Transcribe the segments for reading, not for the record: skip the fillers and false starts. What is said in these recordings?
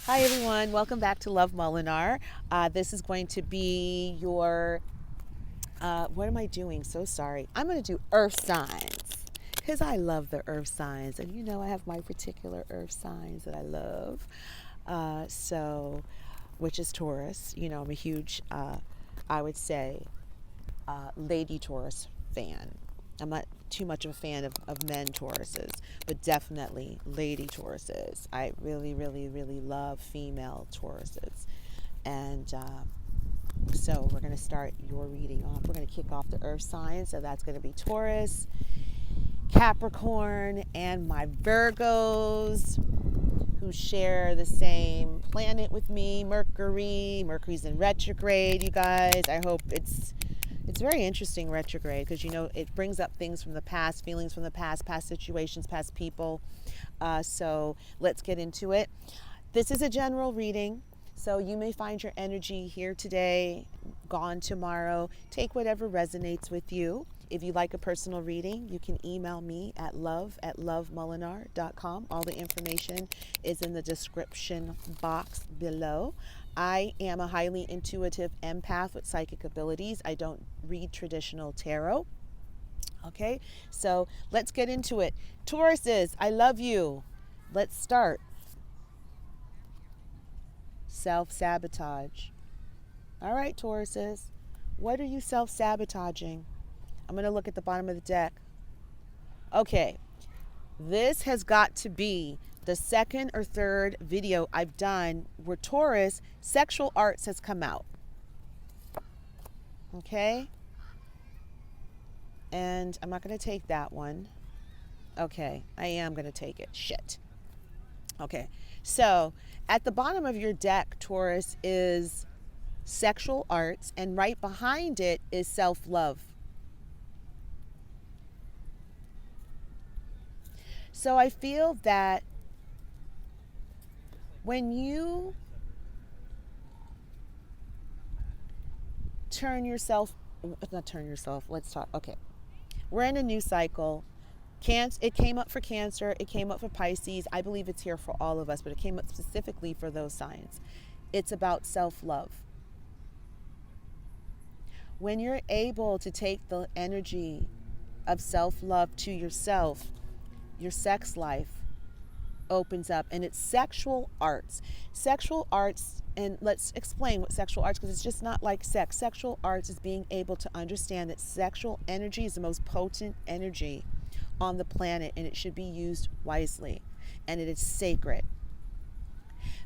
Hi everyone, welcome back to Love Molinar. This is going to be your, what am I doing? So sorry. I'm going to do earth signs because I love the earth signs. And you know, I have my particular earth signs that I love. Which is Taurus. You know, I'm a huge, I would say, Lady Taurus fan. I'm not too much of a fan of men Tauruses, but definitely Lady Tauruses. I really, really, really love female Tauruses. And so we're going to start your reading off. We're going to kick off the earth signs. So that's going to be Taurus, Capricorn, and my Virgos who share the same planet with me, Mercury. Mercury's in retrograde, you guys. I hope it's very interesting retrograde because, you know, it brings up things from the past, feelings from the past situations, past people. So let's get into it. This is a general reading. So you may find your energy here today, gone tomorrow. Take whatever resonates with you. If you like a personal reading, you can email me at love@lovemolinar.com. All the information is in the description box below. I am a highly intuitive empath with psychic abilities. I don't read traditional tarot. Okay, so let's get into it. Tauruses, I love you. Let's start. Self-sabotage. All right, Tauruses, what are you self-sabotaging? I'm going to look at the bottom of the deck. Okay, this has got to be the second or third video I've done where Taurus sexual arts has come out. Okay? And I'm not going to take that one. Okay, I am going to take it. Shit. Okay, so at the bottom of your deck, Taurus, is sexual arts, and right behind it is self-love. So I feel that when you let's talk. Okay, we're in a new cycle. It came up for Cancer, it came up for Pisces. I believe it's here for all of us, but it came up specifically for those signs. It's about self-love. When you're able to take the energy of self-love to yourself, your sex life opens up, and it's sexual arts. Sexual arts, and let's explain what sexual arts, because it's just not like sex. Sexual arts is being able to understand that sexual energy is the most potent energy on the planet, and it should be used wisely, and it is sacred.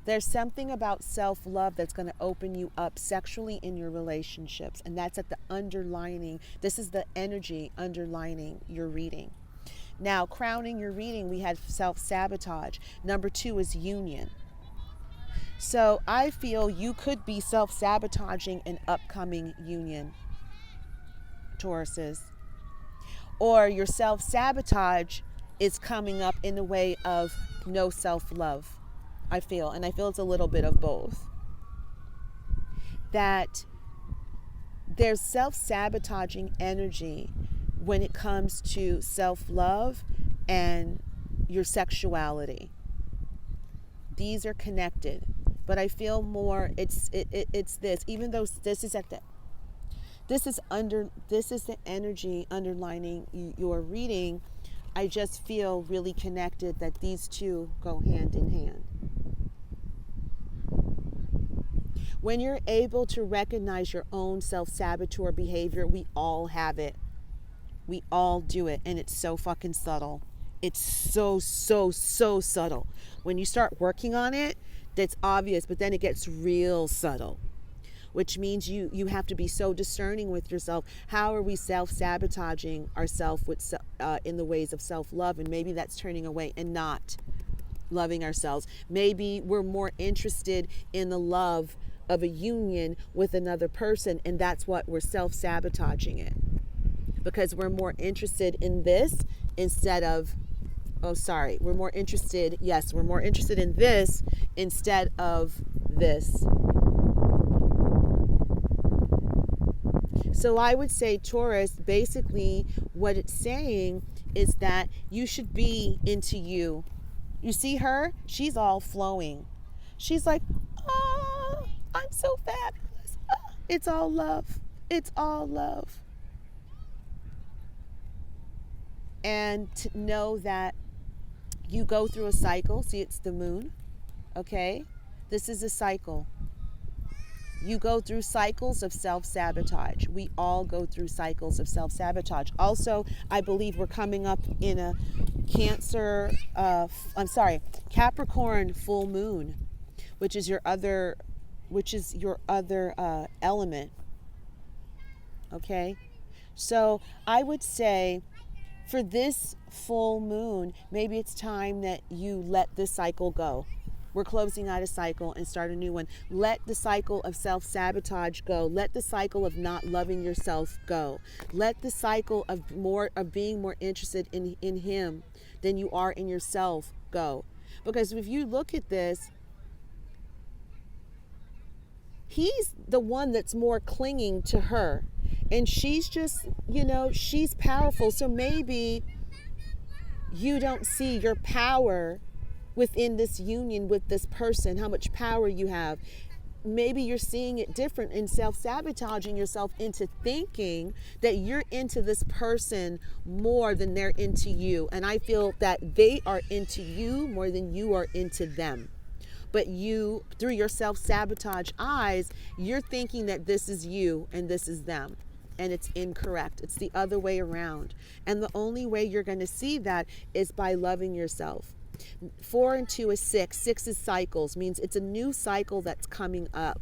There's something about self-love that's going to open you up sexually in your relationships, and that's at the underlining. This is the energy underlining your reading. Now, crowning your reading, we had self-sabotage. Number 2 is union. So I feel you could be self-sabotaging an upcoming union, Tauruses. Or your self-sabotage is coming up in the way of no self-love, I feel. And I feel it's a little bit of both. That there's self-sabotaging energy when it comes to self-love and your sexuality. These are connected, but I feel more it's this, even though this is the energy underlining your reading. I just feel really connected that these two go hand in hand. When you're able to recognize your own self-saboteur behavior, we all have it. We all do it, and it's so fucking subtle. It's so subtle. When you start working on it, that's obvious, but then it gets real subtle, which means you have to be so discerning with yourself. How are we self-sabotaging ourselves in the ways of self-love? And maybe that's turning away and not loving ourselves. Maybe we're more interested in the love of a union with another person, and that's what we're self-sabotaging it. Because we're more interested in this instead of, we're more interested in this instead of this. So I would say, Taurus, basically what it's saying is that you should be into you. You see her? She's all flowing. She's like, oh, I'm so fabulous. Oh, it's all love. It's all love. And to know that you go through a cycle. See, it's the moon. Okay? This is a cycle. You go through cycles of self-sabotage. We all go through cycles of self-sabotage. Also, I believe we're coming up in a Capricorn full moon, which is your other element. Okay? So I would say for this full moon, maybe it's time that you let this cycle go. We're closing out a cycle and start a new one. Let the cycle of self-sabotage go. Let the cycle of not loving yourself go. Let the cycle of being more interested in him than you are in yourself go. Because if you look at this, he's the one that's more clinging to her. And she's just, she's powerful. So maybe you don't see your power within this union with this person, how much power you have. Maybe you're seeing it different and self-sabotaging yourself into thinking that you're into this person more than they're into you. And I feel that they are into you more than you are into them. But you, through your self-sabotage eyes, you're thinking that this is you and this is them. And it's incorrect. It's the other way around. And the only way you're going to see that is by loving yourself. 4 and 2 is 6. 6 is cycles, means it's a new cycle that's coming up.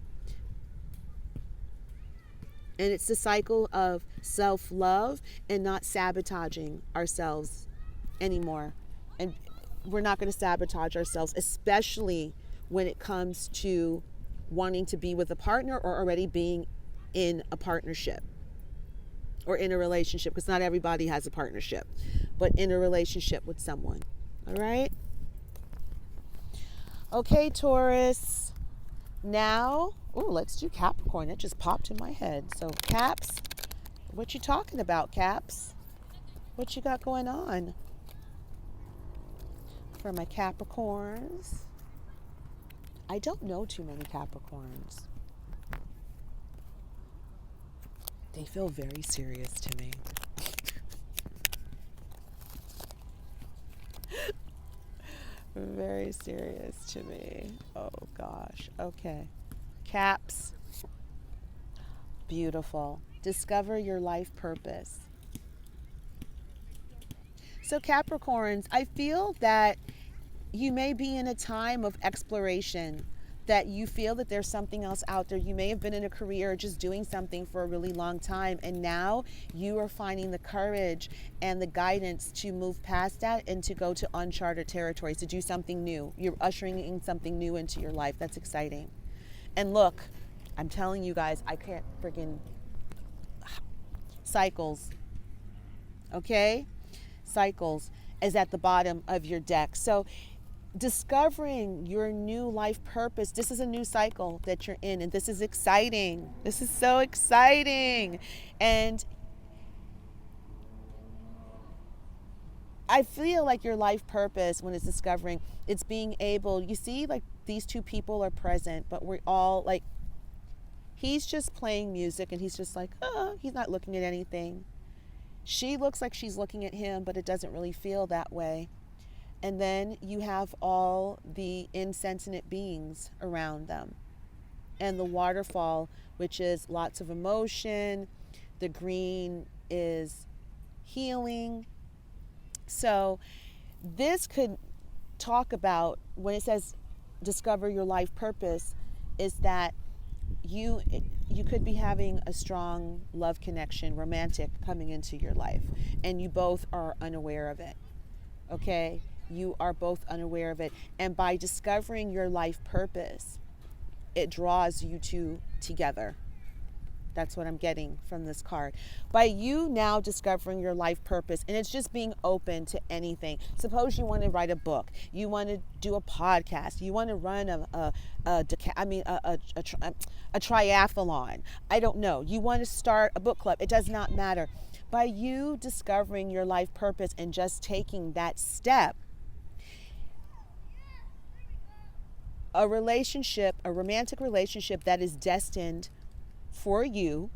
And it's the cycle of self-love and not sabotaging ourselves anymore. And we're not going to sabotage ourselves, especially when it comes to wanting to be with a partner or already being in a partnership or in a relationship, because not everybody has a partnership, but in a relationship with someone. All right? Okay, Taurus. Now, let's do Capricorn. It just popped in my head. So, Caps, what you talking about, Caps? What you got going on? For my Capricorns. I don't know too many Capricorns. They feel very serious to me. Very serious to me. Oh gosh. Okay. Caps. Beautiful. Discover your life purpose. So Capricorns, I feel that you may be in a time of exploration, that you feel that there's something else out there. You may have been in a career just doing something for a really long time, and now you are finding the courage and the guidance to move past that and to go to uncharted territories, to do something new. You're ushering in something new into your life. That's exciting. And look, I'm telling you guys, I can't freaking cycles. Okay? Cycles is at the bottom of your deck. So discovering your new life purpose, this is a new cycle that you're in, and this is exciting. This is so exciting. And I feel like your life purpose, when it's discovering, it's being able, you see, like these two people are present, but we're all like, he's just playing music and he's just like, he's not looking at anything. She looks like she's looking at him, but it doesn't really feel that way. And then you have all the insentient beings around them. And the waterfall, which is lots of emotion. The green is healing. So this could talk about, when it says discover your life purpose, is that you could be having a strong love connection, romantic, coming into your life. And you both are unaware of it. Okay? You are both unaware of it. And by discovering your life purpose, it draws you two together. That's what I'm getting from this card. By you now discovering your life purpose, and it's just being open to anything. Suppose you want to write a book, you want to do a podcast, you want to run a triathlon. I don't know. You want to start a book club. It does not matter. By you discovering your life purpose and just taking that step, a relationship, a romantic relationship that is destined for you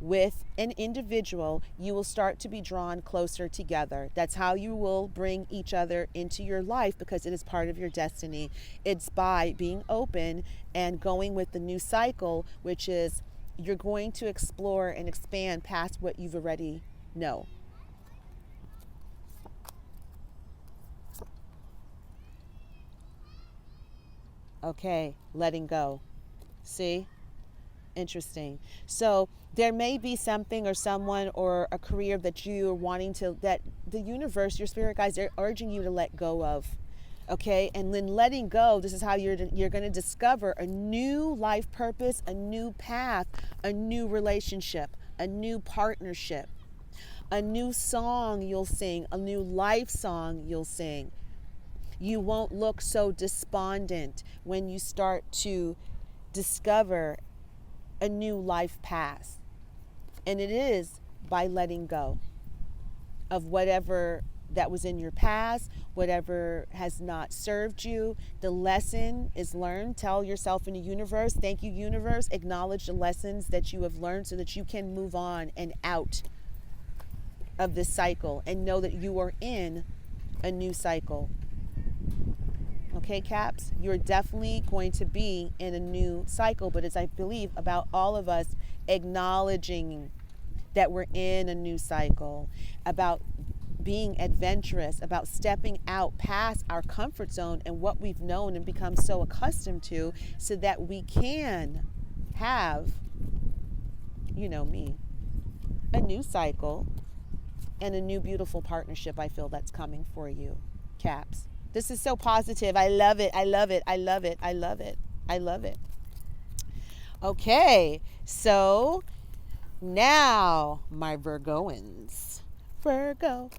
with an individual, you will start to be drawn closer together. That's how you will bring each other into your life, because it is part of your destiny. It's by being open and going with the new cycle, which is you're going to explore and expand past what you've already know. Okay, letting go. See? Interesting. So there may be something or someone or a career that you're wanting to, that the universe, your spirit guides, they're urging you to let go of. Okay, and then letting go, this is how you're going to discover a new life purpose, a new path, a new relationship, a new partnership, a new song you'll sing, a new life song you'll sing. You won't look so despondent when you start to discover a new life path. And it is by letting go of whatever that was in your past, whatever has not served you. The lesson is learned. Tell yourself in the universe, thank you, universe. Acknowledge the lessons that you have learned so that you can move on and out of this cycle and know that you are in a new cycle. Okay, Caps, you're definitely going to be in a new cycle, but it's, I believe, about all of us acknowledging that we're in a new cycle, about being adventurous, about stepping out past our comfort zone and what we've known and become so accustomed to, so that we can have, you know me, a new cycle and a new beautiful partnership. I feel that's coming for you, Caps. This is so positive. I love it. I love it. I love it. I love it. I love it. Okay, so now my Virgoans. Virgo.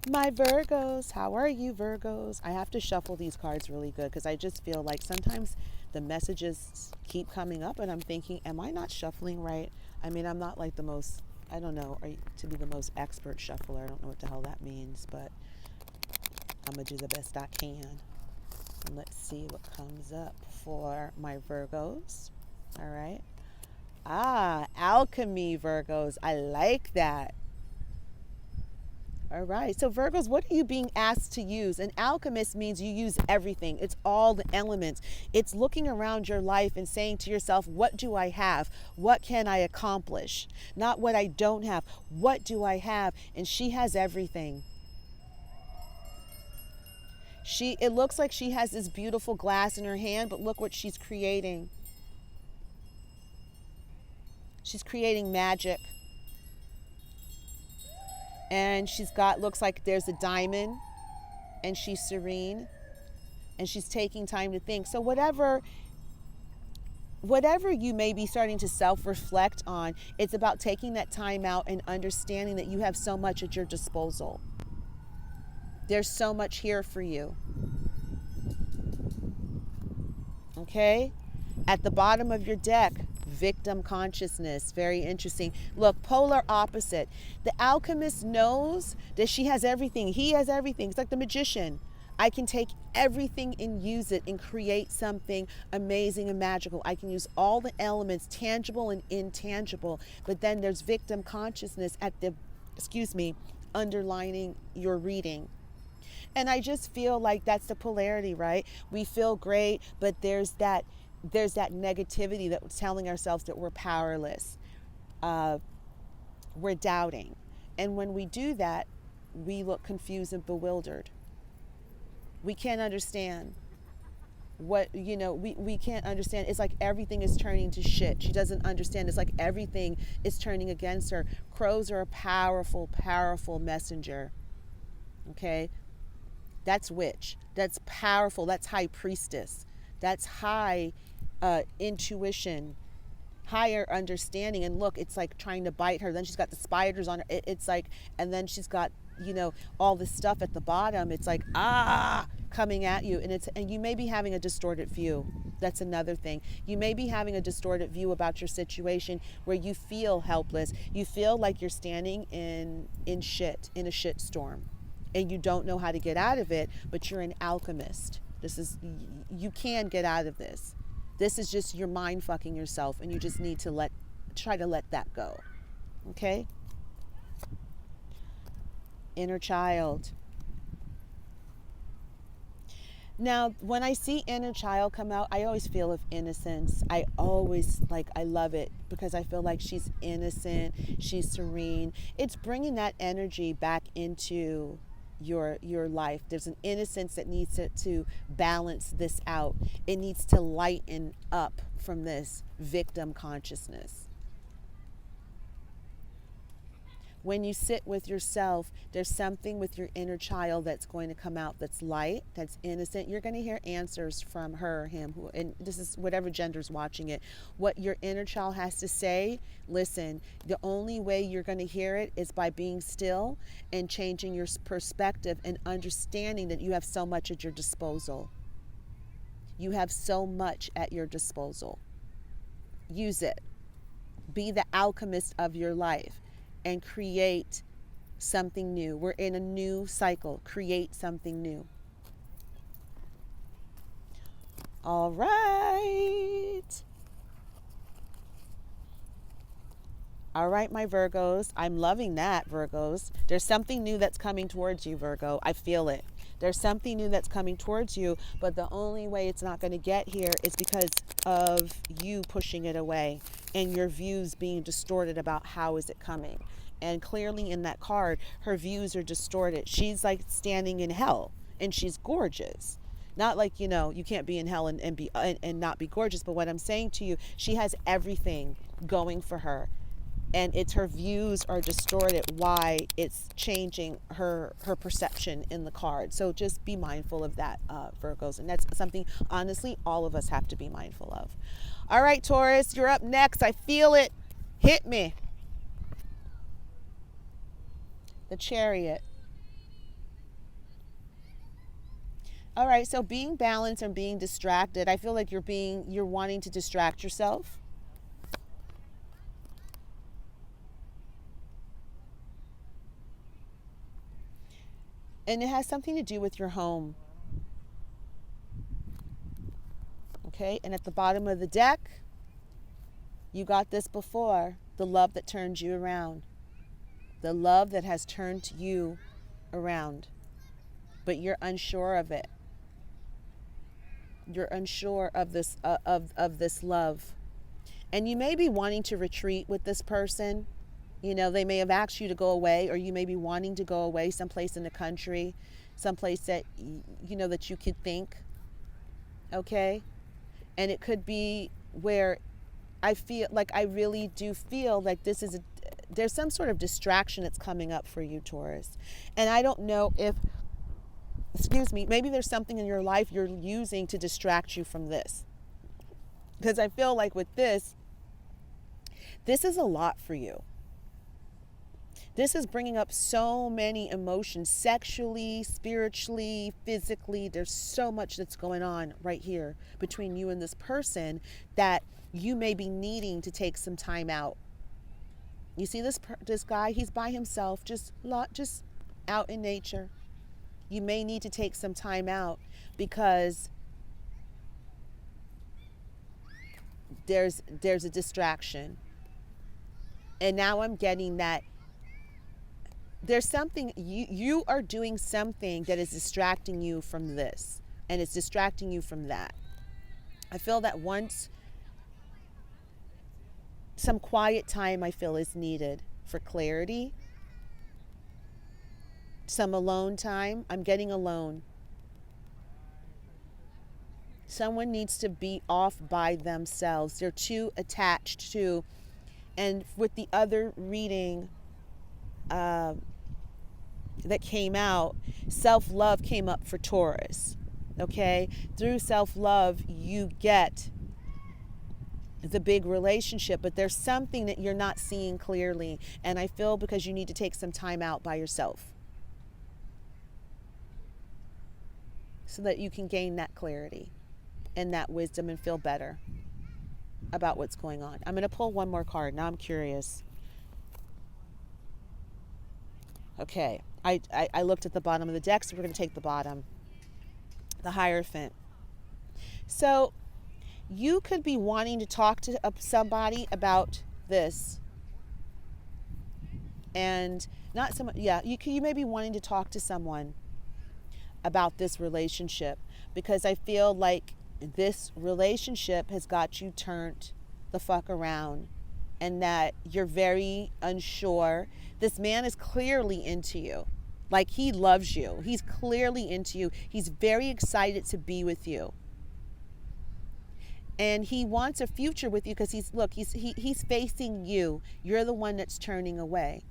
My Virgos. How are you, Virgos? I have to shuffle these cards really good because I just feel like sometimes the messages keep coming up and I'm thinking, am I not shuffling right? I mean, I'm not like the most, I don't know, to be the most expert shuffler. I don't know what the hell that means, but I'm going to do the best I can. And let's see what comes up for my Virgos. All right. Alchemy, Virgos. I like that. All right. So Virgos, what are you being asked to use? An alchemist means you use everything. It's all the elements. It's looking around your life and saying to yourself, what do I have? What can I accomplish? Not what I don't have. What do I have? And she has everything. It looks like she has this beautiful glass in her hand, but look what she's creating. She's creating magic. And looks like there's a diamond, and she's serene, and she's taking time to think. So whatever you may be starting to self-reflect on, it's about taking that time out and understanding that you have so much at your disposal. There's so much here for you. Okay? At the bottom of your deck, victim consciousness. Very interesting. Look, polar opposite. The alchemist knows that she has everything. He has everything. It's like the magician. I can take everything and use it and create something amazing and magical. I can use all the elements, tangible and intangible. But then there's victim consciousness at the, underlining your reading. And I just feel like that's the polarity, right? We feel great, but there's that negativity that's telling ourselves that we're powerless. We're doubting. And when we do that, we look confused and bewildered. We can't understand we can't understand. It's like everything is turning to shit. She doesn't understand. It's like everything is turning against her. Crows are a powerful, powerful messenger. Okay? That's witch. That's powerful. That's high priestess. That's high intuition, higher understanding. And look, it's like trying to bite her. Then she's got the spiders on her. It's like, and then she's got, all this stuff at the bottom. It's like, coming at you. And you may be having a distorted view. That's another thing. You may be having a distorted view about your situation where you feel helpless. You feel like you're standing in a shit storm. And you don't know how to get out of it, but you're an alchemist. This is, you can get out of this. This is just your mind fucking yourself, and you just need to try to let that go. Okay? Inner child. Now, when I see inner child come out, I always feel of innocence. I always, like, I love it because I feel like she's innocent, she's serene. It's bringing that energy back into your life. There's an innocence that needs to balance this out. It needs to lighten up from this victim consciousness. When you sit with yourself, there's something with your inner child that's going to come out that's light, that's innocent. You're going to hear answers from her, him, who, and this is whatever gender's watching it. What your inner child has to say, listen, the only way you're going to hear it is by being still and changing your perspective and understanding that you have so much at your disposal. You have so much at your disposal. Use it. Be the alchemist of your life. And create something new. We're in a new cycle. Create something new. All right. All right, my Virgos. I'm loving that, Virgos. There's something new that's coming towards you, Virgo. I feel it. There's something new that's coming towards you, but the only way it's not going to get here is because of you pushing it away and your views being distorted about how is it coming. And clearly in that card, her views are distorted. She's like standing in hell, and she's gorgeous. Not like, you can't be in hell and not be gorgeous, but what I'm saying to you, she has everything going for her. And it's her views are distorted why it's changing her perception in the card. So just be mindful of that, Virgos. And that's something, honestly, all of us have to be mindful of. All right, Taurus, you're up next. I feel it. Hit me. The Chariot. All right, so being balanced and being distracted, I feel like you're wanting to distract yourself. And it has something to do with your home. Okay, and at the bottom of the deck, you got this before, the love that turned you around. The love that has turned you around. But you're unsure of it. You're unsure of this of this love. And you may be wanting to retreat with this person. They may have asked you to go away, or you may be wanting to go away someplace in the country, someplace that, that you could think, okay? And it could be where I really do feel like there's some sort of distraction that's coming up for you, Taurus. And I don't know if, maybe there's something in your life you're using to distract you from this. Because I feel like with this is a lot for you. This is bringing up so many emotions, sexually, spiritually, physically. There's so much that's going on right here between you and this person that you may be needing to take some time out. You see this guy, he's by himself, just out in nature. You may need to take some time out because there's a distraction. And now I'm getting that there's something, you are doing something that is distracting you from this, and it's distracting you from that. I feel that once some quiet time I feel is needed for clarity, some alone time. I'm getting alone. Someone needs to be off by themselves. They're too attached to, and with the other reading that came out, self-love came up for Taurus. Okay? Through self-love, you get the big relationship, but there's something that you're not seeing clearly. And I feel because you need to take some time out by yourself so that you can gain that clarity and that wisdom and feel better about what's going on. I'm going to pull one more card. Now I'm curious. Okay. I looked at the bottom of the deck, so we're going to take the bottom. The Hierophant. So you could be wanting to talk to somebody about this, and not someone, yeah, you may be wanting to talk to someone about this relationship, because I feel like this relationship has got you turned the fuck around, and that you're very unsure. This man is clearly into you. Like, he loves you. He's clearly into you. He's very excited to be with you. And he wants a future with you, because he's facing you. You're the one that's turning away.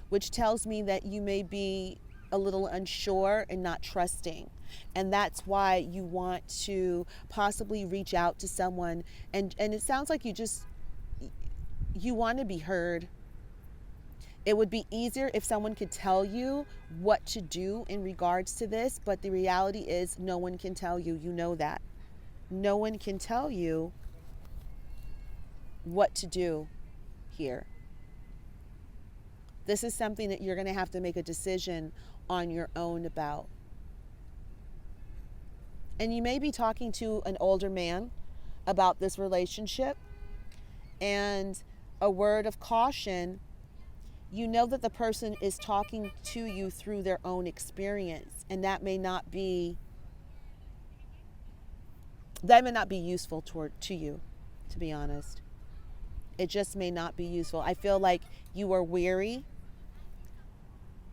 Which tells me that you may be a little unsure and not trusting. And that's why you want to possibly reach out to someone. And it sounds like you want to be heard. It would be easier if someone could tell you what to do in regards to this, but the reality is no one can tell you. You know that. No one can tell you what to do here. This is something that you're going to have to make a decision on your own about. And you may be talking to an older man about this relationship. And a word of caution, you know that the person is talking to you through their own experience. And that may not be useful to you, to be honest. It just may not be useful. I feel like you are weary.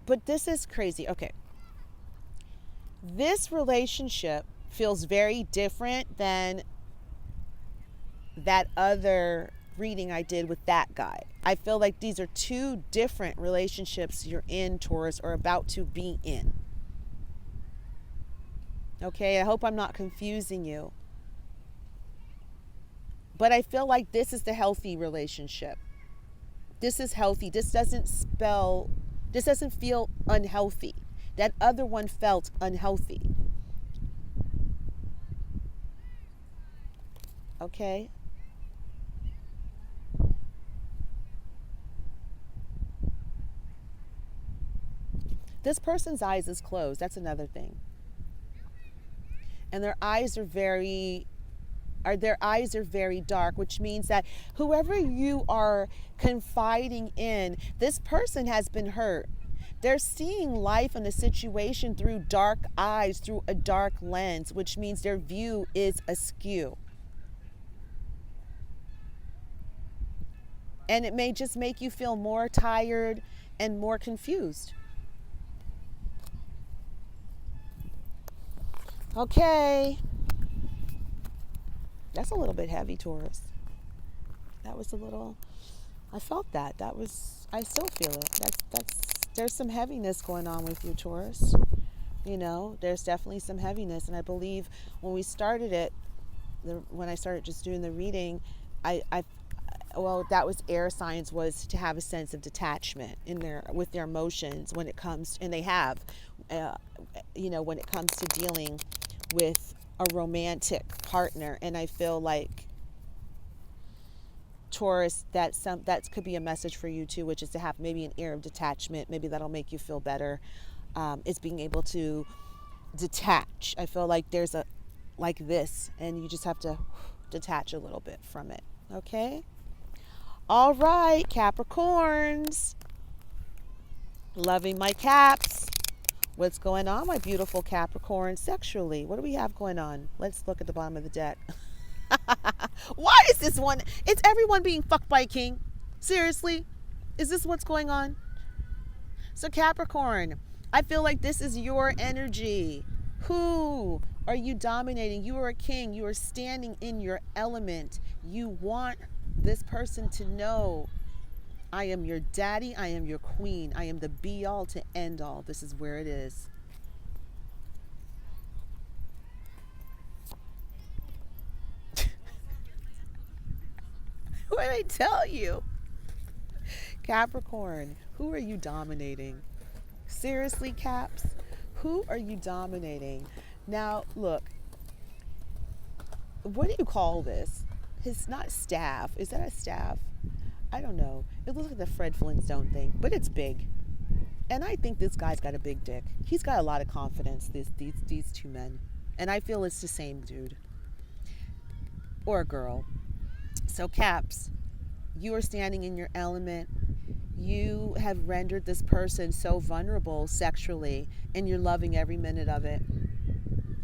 But this is crazy. Okay. This relationship feels very different than that other reading I did with that guy. I feel like these are two different relationships you're in, Taurus, or about to be in. Okay, I hope I'm not confusing you. But I feel like this is the healthy relationship. This is healthy. This doesn't feel unhealthy. That other one felt unhealthy. Okay? This person's eyes is closed. That's another thing. And their eyes are very dark, which means that whoever you are confiding in, this person has been hurt. They're seeing life and the situation through dark eyes, through a dark lens, which means their view is askew. And it may just make you feel more tired and more confused. Okay. That's a little bit heavy, Taurus. That was a little, I felt that. I still feel it. There's some heaviness going on with you, Taurus. You know, there's definitely some heaviness. And I believe when we started it, when I started just doing the reading, that was air signs, was to have a sense of detachment with their emotions when it comes, and they have, when it comes to dealing with a romantic partner. And I feel like, Taurus, that could be a message for you too, which is to have maybe an air of detachment. Maybe that'll make you feel better. Is being able to detach. I feel like there's this, and you just have to detach a little bit from it. Okay? All right, Capricorns. Loving my Caps. What's going on, my beautiful Capricorn, sexually? What do we have going on? Let's look at the bottom of the deck. Why is this one? It's everyone being fucked by a king. Seriously? Is this what's going on? So Capricorn, I feel like this is your energy. Who are you dominating? You are a king. You are standing in your element. You want this person to know, I am your daddy. I am your queen. I am the be all to end all. This is where it is. What did I tell you? Capricorn, who are you dominating? Seriously, Caps? Who are you dominating? Now, look. What do you call this? It's not staff. Is that a staff? I don't know. It looks like the Fred Flintstone thing, but it's big. And I think this guy's got a big dick. He's got a lot of confidence, these two men. And I feel it's the same dude or girl. So Caps, you are standing in your element. You have rendered this person so vulnerable sexually, and you're loving every minute of it.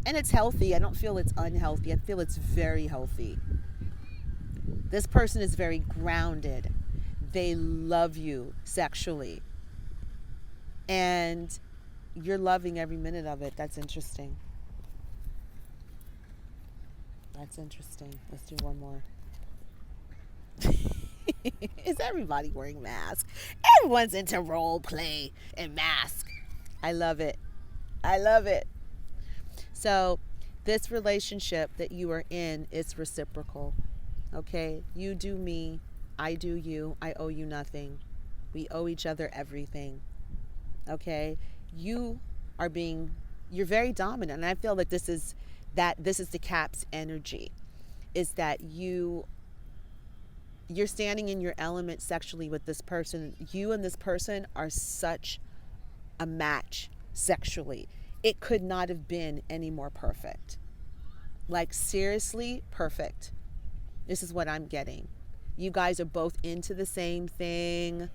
And it's healthy. I don't feel it's unhealthy. I feel it's very healthy. This person is very grounded. They love you sexually. And you're loving every minute of it. That's interesting. That's interesting. Let's do one more. Is everybody wearing masks? Everyone's into role play and mask. I love it. I love it. So, this relationship that you are in is reciprocal. Okay? You do me, I do you. I owe you nothing. We owe each other everything. Okay? You're very dominant, and I feel that this is the Cap's energy, is that you're standing in your element sexually with this person. You and this person are such a match sexually. It could not have been any more perfect. Like, seriously, perfect. This is what I'm getting. You guys are both into the same thing.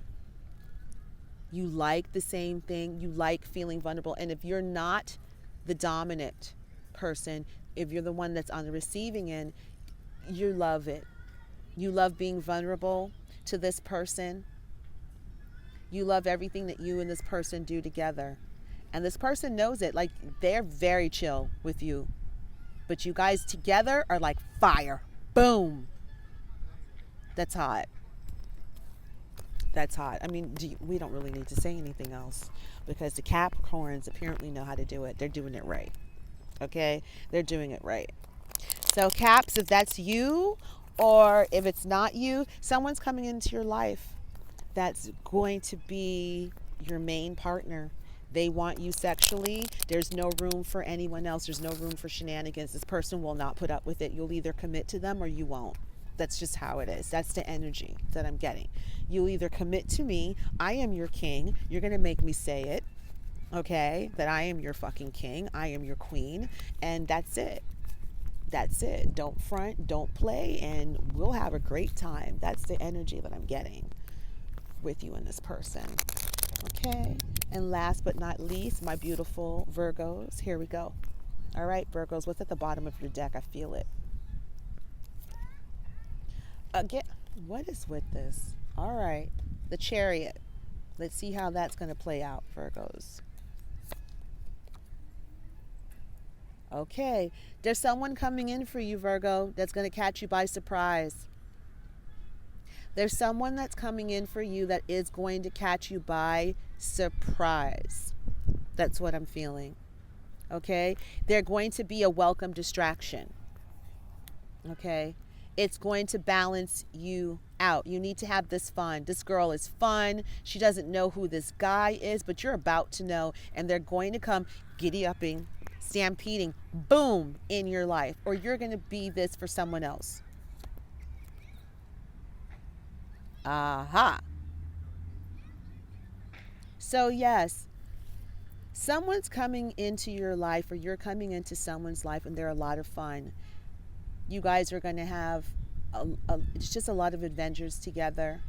You like the same thing. You like feeling vulnerable. And if you're not the dominant person, if you're the one that's on the receiving end, you love it. You love being vulnerable to this person. You love everything that you and this person do together. And this person knows it. Like, they're very chill with you. But you guys together are like fire. Boom. That's hot. That's hot. I mean, we don't really need to say anything else, because the Capricorns apparently know how to do it. They're doing it right. Okay? They're doing it right. So Caps, if that's you, or if it's not you, someone's coming into your life that's going to be your main partner. They want you sexually. There's no room for anyone else. There's no room for shenanigans. This person will not put up with it. You'll either commit to them or you won't. That's just how it is. That's the energy that I'm getting. You'll either commit to me. I am your king. You're going to make me say it. Okay? That I am your fucking king. I am your queen. And that's it. That's it. Don't front, don't play, and we'll have a great time. That's the energy that I'm getting with you and this person. Okay? And last but not least, my beautiful Virgos. Here we go. All right, Virgos, what's at the bottom of your deck? I feel it. Again, what is with this? All right, the Chariot. Let's see how that's going to play out, Virgos. Okay, there's someone coming in for you, Virgo, that's going to catch you by surprise. There's someone that's coming in for you that is going to catch you by surprise. That's what I'm feeling. Okay, they're going to be a welcome distraction. Okay, it's going to balance you out. You need to have this fun. This girl is fun. She doesn't know who this guy is, but you're about to know, and they're going to come giddy-upping, stampeding, boom, in your life, or you're going to be this for someone else. Aha. So yes, someone's coming into your life, or you're coming into someone's life, and they're a lot of fun. You guys are going to have it's just a lot of adventures together,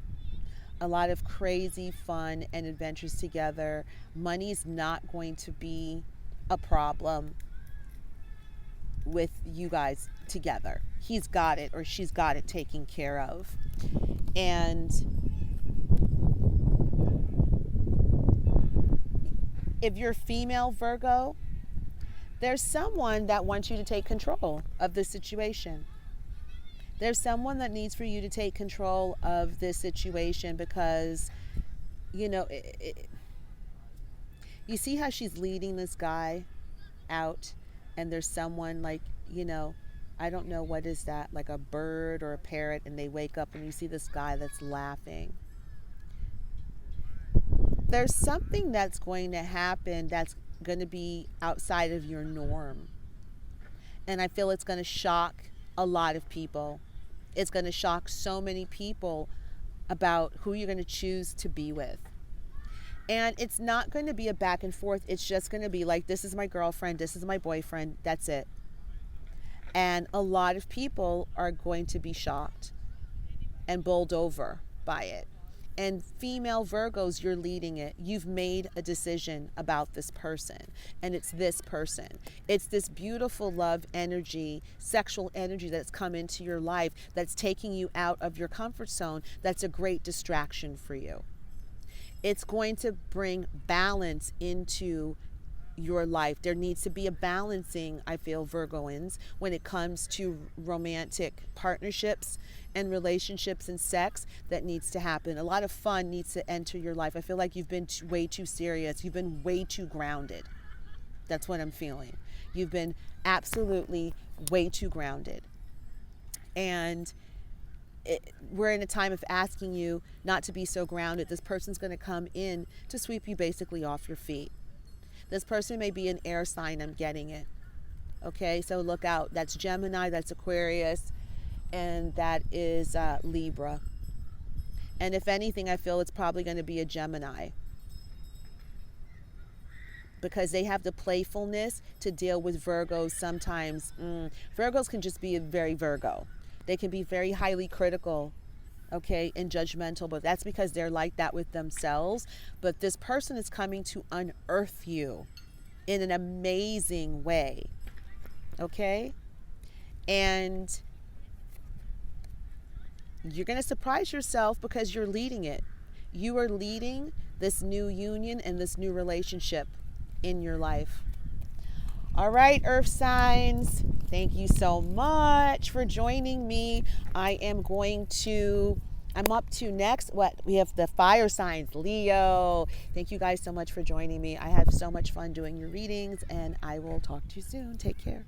a lot of crazy fun and adventures together. Money's not going to be a problem with you guys together. He's got it, or she's got it taken care of. And if you're female, Virgo, there's someone that wants you to take control of the situation. There's someone that needs for you to take control of this situation, because, you know, you see how she's leading this guy out, and there's someone like, you know, I don't know, what is that, like a bird or a parrot, and they wake up and you see this guy that's laughing. There's something that's going to happen that's going to be outside of your norm. And I feel it's going to shock a lot of people. It's going to shock so many people about who you're going to choose to be with. And it's not going to be a back and forth. It's just going to be like, this is my girlfriend, this is my boyfriend, that's it. And a lot of people are going to be shocked and bowled over by it. And female Virgos, you're leading it. You've made a decision about this person, and it's this person. It's this beautiful love energy, sexual energy that's come into your life that's taking you out of your comfort zone. That's a great distraction for you. It's going to bring balance into your life. There needs to be a balancing, I feel, Virgoans, when it comes to romantic partnerships and relationships and sex. That needs to happen. A lot of fun needs to enter your life. I feel like you've been way too serious. You've been way too grounded. That's what I'm feeling. You've been absolutely way too grounded. And we're in a time of asking you not to be so grounded. This person's going to come in to sweep you basically off your feet. This person may be an air sign, I'm getting it. Okay, so look out. That's Gemini, that's Aquarius, and that is Libra. And if anything, I feel it's probably going to be a Gemini, because they have the playfulness to deal with Virgos sometimes. Virgos can just be very Virgo. They can be very highly critical, okay, and judgmental, but that's because they're like that with themselves. But this person is coming to unearth you in an amazing way, okay? And you're going to surprise yourself because you're leading it. You are leading this new union and this new relationship in your life. All right, Earth signs, thank you so much for joining me. I'm up to next, we have the fire signs, Leo. Thank you guys so much for joining me. I have so much fun doing your readings, and I will talk to you soon. Take care.